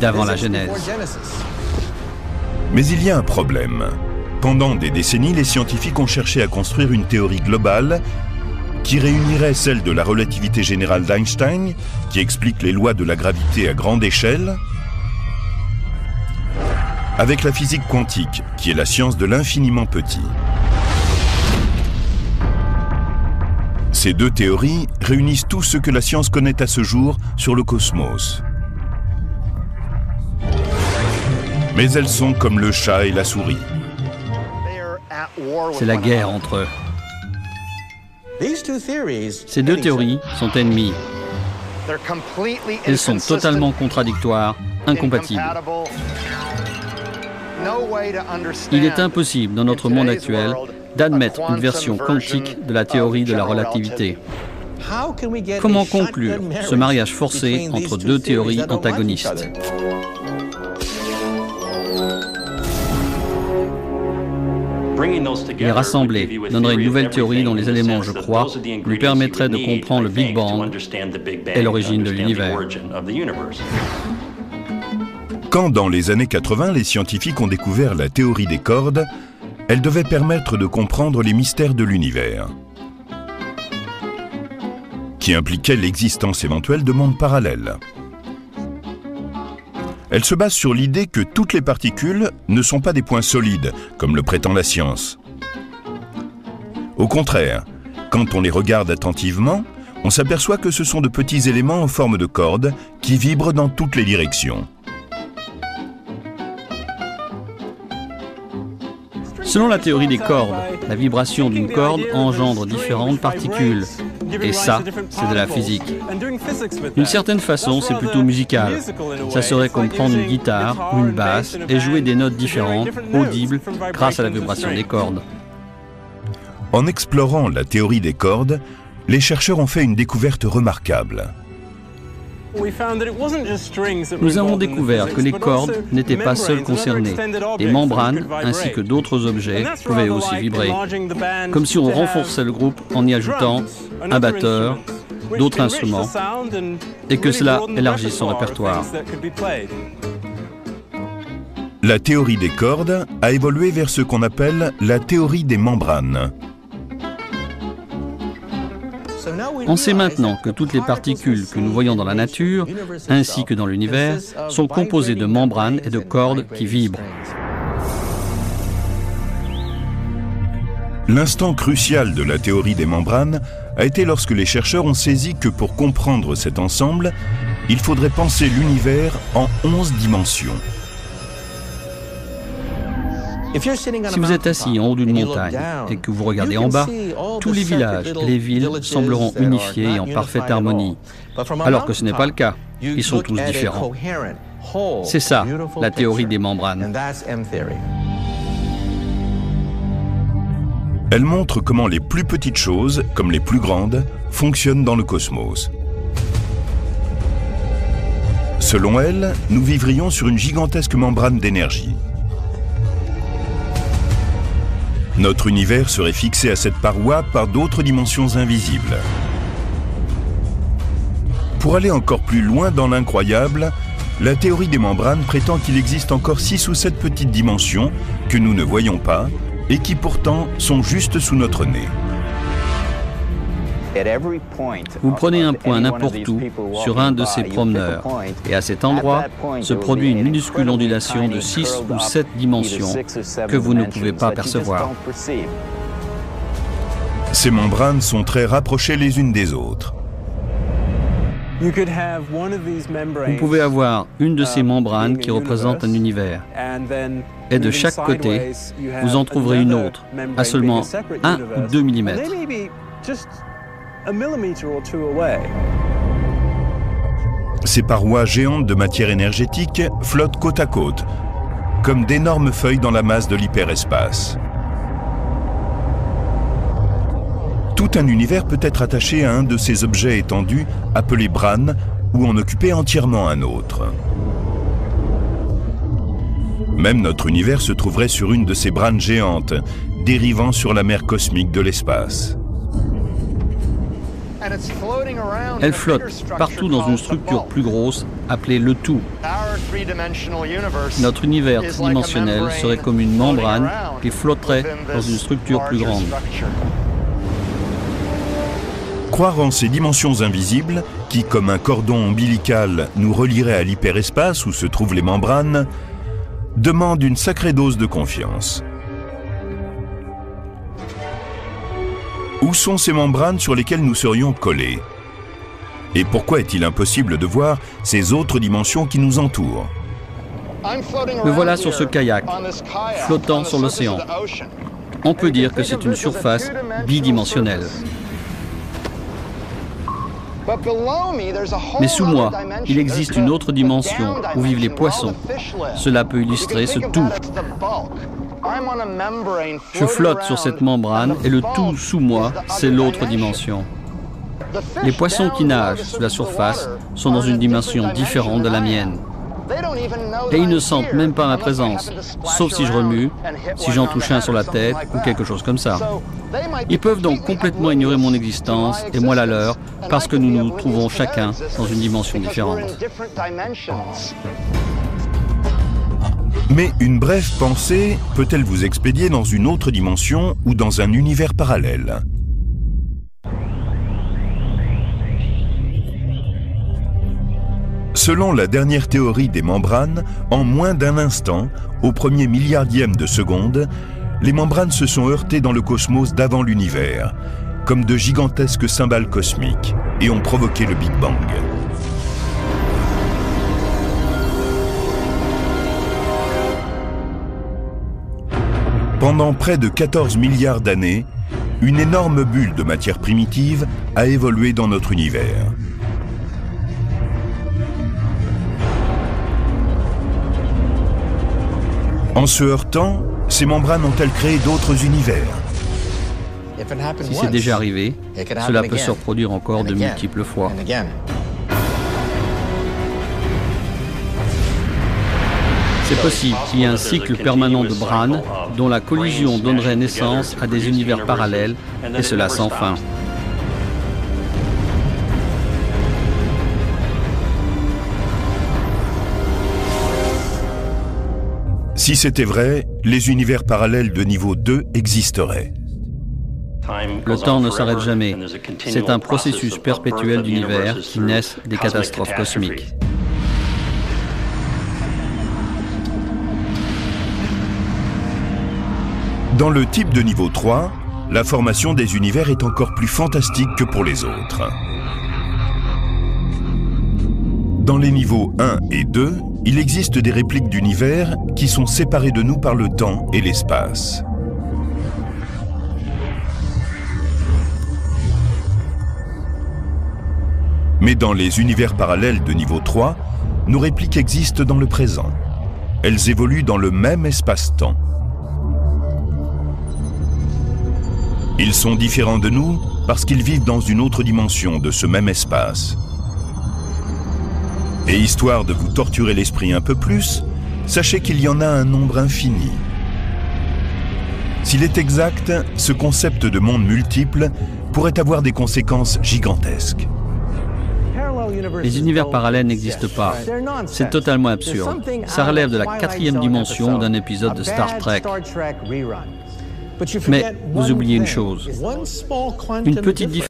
d'avant la Genèse. Mais il y a un problème. Pendant des décennies, les scientifiques ont cherché à construire une théorie globale qui réunirait celle de la relativité générale d'Einstein, qui explique les lois de la gravité à grande échelle, avec la physique quantique, qui est la science de l'infiniment petit. Ces deux théories réunissent tout ce que la science connaît à ce jour sur le cosmos. Mais elles sont comme le chat et la souris. C'est la guerre entre eux. Ces deux théories sont ennemies. Elles sont totalement contradictoires, incompatibles. Il est impossible dans notre monde actuel d'admettre une version quantique de la théorie de la relativité. Comment conclure ce mariage forcé entre deux théories antagonistes ? Les rassembler donnerait une nouvelle théorie dont les éléments, je crois, lui permettraient de comprendre le Big Bang et l'origine de l'univers. Quand, dans les années 80, les scientifiques ont découvert la théorie des cordes, elle devait permettre de comprendre les mystères de l'univers, qui impliquaient l'existence éventuelle de mondes parallèles. Elle se base sur l'idée que toutes les particules ne sont pas des points solides, comme le prétend la science. Au contraire, quand on les regarde attentivement, on s'aperçoit que ce sont de petits éléments en forme de cordes qui vibrent dans toutes les directions. Selon la théorie des cordes, la vibration d'une corde engendre différentes particules. Et ça, c'est de la physique. D'une certaine façon, c'est plutôt musical. Ça serait comme prendre une guitare ou une basse et jouer des notes différentes, audibles, grâce à la vibration des cordes. En explorant la théorie des cordes, les chercheurs ont fait une découverte remarquable. Nous avons découvert que les cordes n'étaient pas seules concernées. Les membranes, ainsi que d'autres objets, pouvaient aussi vibrer. Comme si on renforçait le groupe en y ajoutant un batteur, d'autres instruments, et que cela élargit son répertoire. La théorie des cordes a évolué vers ce qu'on appelle la théorie des membranes. On sait maintenant que toutes les particules que nous voyons dans la nature, ainsi que dans l'univers, sont composées de membranes et de cordes qui vibrent. L'instant crucial de la théorie des membranes a été lorsque les chercheurs ont saisi que pour comprendre cet ensemble, il faudrait penser l'univers en 11 dimensions. Si vous êtes assis en haut d'une montagne et que vous regardez en bas, tous les villages et les villes sembleront unifiés et en parfaite harmonie, alors que ce n'est pas le cas. Ils sont tous différents. C'est ça, la théorie des membranes. Elle montre comment les plus petites choses, comme les plus grandes, fonctionnent dans le cosmos. Selon elle, nous vivrions sur une gigantesque membrane d'énergie. Notre univers serait fixé à cette paroi par d'autres dimensions invisibles. Pour aller encore plus loin dans l'incroyable, la théorie des membranes prétend qu'il existe encore 6 ou 7 petites dimensions que nous ne voyons pas et qui pourtant sont juste sous notre nez. Vous prenez un point n'importe où sur un de ces promeneurs et à cet endroit se produit une minuscule ondulation de 6 ou 7 dimensions que vous ne pouvez pas percevoir. Ces membranes sont très rapprochées les unes des autres. Vous pouvez avoir une de ces membranes qui représente un univers. Et de chaque côté, vous en trouverez une autre, à seulement 1 ou 2 millimètres. Ces parois géantes de matière énergétique flottent côte à côte, comme d'énormes feuilles dans la masse de l'hyperespace. Tout un univers peut être attaché à un de ces objets étendus, appelés branes, ou en occuper entièrement un autre. Même notre univers se trouverait sur une de ces branes géantes, dérivant sur la mer cosmique de l'espace. Elle flotte partout dans une structure plus grosse appelée le tout. Notre univers tridimensionnel serait comme une membrane qui flotterait dans une structure plus grande. Croire en ces dimensions invisibles, qui, comme un cordon ombilical, nous relieraient à l'hyperespace où se trouvent les membranes, demande une sacrée dose de confiance. Où sont ces membranes sur lesquelles nous serions collés? Et pourquoi est-il impossible de voir ces autres dimensions qui nous entourent? Me voilà sur ce kayak, flottant sur l'océan. On peut dire que c'est une surface bidimensionnelle. Mais sous moi, il existe une autre dimension où vivent les poissons. Cela peut illustrer ce tout. Je flotte sur cette membrane et le tout sous moi, c'est l'autre dimension. Les poissons qui nagent sous la surface sont dans une dimension différente de la mienne. Et ils ne sentent même pas ma présence, sauf si je remue, si j'en touche un sur la tête ou quelque chose comme ça. Ils peuvent donc complètement ignorer mon existence et moi la leur, parce que nous nous trouvons chacun dans une dimension différente. Mais une brève pensée peut-elle vous expédier dans une autre dimension ou dans un univers parallèle? Selon la dernière théorie des membranes, en moins d'un instant, au premier milliardième de seconde, les membranes se sont heurtées dans le cosmos d'avant l'univers, comme de gigantesques cymbales cosmiques, et ont provoqué le Big Bang. Pendant près de 14 milliards d'années, une énorme bulle de matière primitive a évolué dans notre univers. En se heurtant, ces membranes ont-elles créé d'autres univers? Si c'est déjà arrivé, cela peut se reproduire encore de multiples fois. C'est possible qu'il y ait un cycle permanent de Bran dont la collision donnerait naissance à des univers parallèles, et cela sans fin. Si c'était vrai, les univers parallèles de niveau 2 existeraient. Le temps ne s'arrête jamais. C'est un processus perpétuel d'univers qui naissent des catastrophes cosmiques. Dans le type de niveau 3, la formation des univers est encore plus fantastique que pour les autres. Dans les niveaux 1 et 2, il existe des répliques d'univers qui sont séparés de nous par le temps et l'espace. Mais dans les univers parallèles de niveau 3, nos répliques existent dans le présent. Elles évoluent dans le même espace-temps. Ils sont différents de nous parce qu'ils vivent dans une autre dimension de ce même espace. Et histoire de vous torturer l'esprit un peu plus, sachez qu'il y en a un nombre infini. S'il est exact, ce concept de monde multiple pourrait avoir des conséquences gigantesques. Les univers parallèles n'existent pas. C'est totalement absurde. Ça relève de la 4e dimension d'un épisode de Star Trek. Mais vous oubliez une chose. Une petite différence